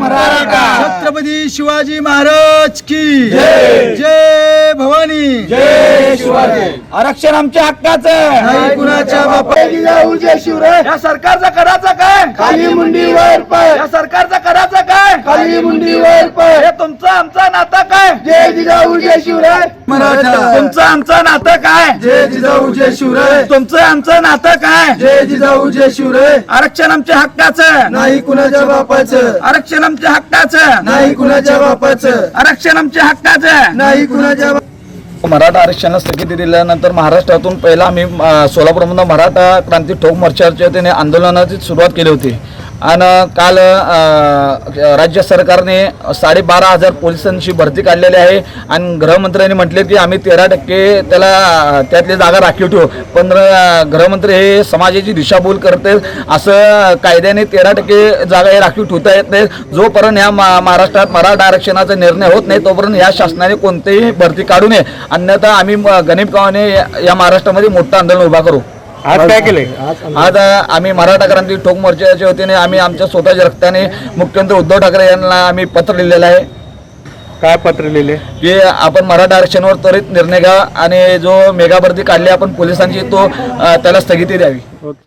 मराठा। छत्रपती शिवाजी महाराज की जय। जय भवानी, जय शिवाजी। आरक्षण आमच्या हक्काचं नाही कुणाच्या बापाची। जिजाऊ जय शिवराय। या सरकारचा करायचं काय? खाली मुंडीवर पाय, या सरकारचा करायचं काय? खाली मुंडीवर पाय। हे तुमचं आमचं नातं काय? जय जिजाऊ जय शिवराय। मराठा। तुमचं आमचं नातं काय? जय जिजाऊ जय शिवराय, तुमचं आमचं नातं काय? जय जिजाऊ जय शिवराय, आरक्षण आमच्या हक्काचं, नाही कुणाच्या बापाचं, आरक्षण आमच्या हक्काचं, नाही कुणाच्या बापाचं, आरक्षण आमच्या हक्काचं। नाही कुणाच्या मराठा आरक्षणाला स्थगिती दिल्यानंतर महाराष्ट्रातून पहिला आम्ही सोलापूरमधून मराठा क्रांती ठोक मोर्चाच्या वतीने आंदोलनाची सुरुवात केली होती आणि काल राज्य सरकारने 12,500 पोलिसांची भरती काढलेली आहे आणि गृहमंत्र्यांनी म्हटले की आम्ही 13% त्यातली जागा राखीव ठेवू, पण गृहमंत्री हे समाजाची दिशाभूल करते। असं कायद्याने 13% जागा हे राखीव ठेवता येत नाही। जोपर्यंत या महाराष्ट्रात मराठा आरक्षणाचा निर्णय होत नाही तोपर्यंत या शासनाने कोणतेही भरती काढू नये, अन्यथा आम्ही गणितकावाने या महाराष्ट्रामध्ये मोठं आंदोलन उभा करू। आज काय केले? आज आम्ही मराठा क्रांती ठोक मोर्चाच्या वतीने आम्ही आमच्या स्वतःच्या रक्ताने मुख्यमंत्री उद्धव ठाकरे यांना आम्ही पत्र लिहिलेलं आहे काय पत्र लिहिले? की आपण मराठा आरक्षणावर त्वरित निर्णय घ्या आणि जो मेगा भरती काढली आपण पोलिसांची तो त्याला स्थगिती द्यावी।